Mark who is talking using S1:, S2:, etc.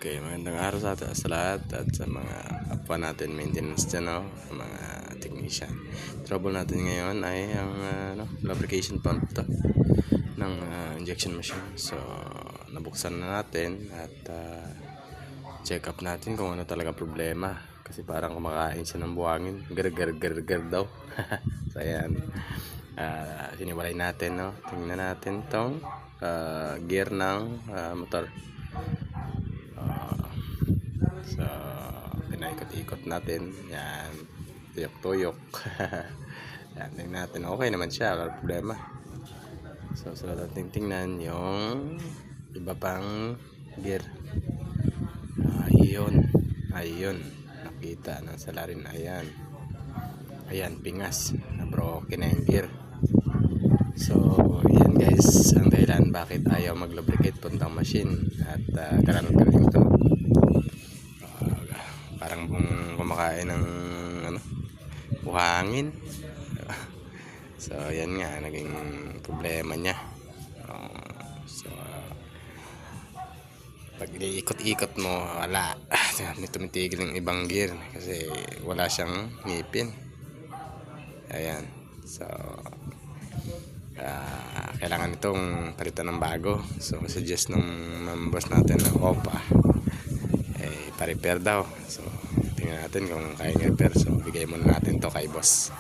S1: Okay, magandang araw sa lahat at sa mga kapwa natin maintenance dyan, no? Mga technician. Trouble natin ngayon ay ang lubrication pump to ng injection machine. So, nabuksan na natin at check up natin kung ano talaga problema. Kasi parang kumakain siya ng buhangin. Gar daw. So, ayan. Siniwalay natin, no? Tingnan natin tong gear ng motor. So, pinaikot-ikot natin. Yan. Tuyok-tuyok. Yan. Tingnan natin. Okay naman siya. Wala problema. So, sa natin tingnan yung iba pang gear. Ayun. Nakita ng salarin. Ayan. Pingas. Na-broken na yung gear. So, yan guys. Ang dahilan bakit ayaw mag-lubricate puntang machine. At galing ito. Parang kumakain ng buhangin. So yan nga naging problema niya. So pag iikot-ikot mo, wala. Tumitigil ng ibang gear kasi wala siyang ngipin. Ayan. So kailangan itong palitan ng bago. So suggest nung boss natin na OPA pa-repair daw. So tingnan natin kung kaya i-repair. So bigay muna natin to kay boss.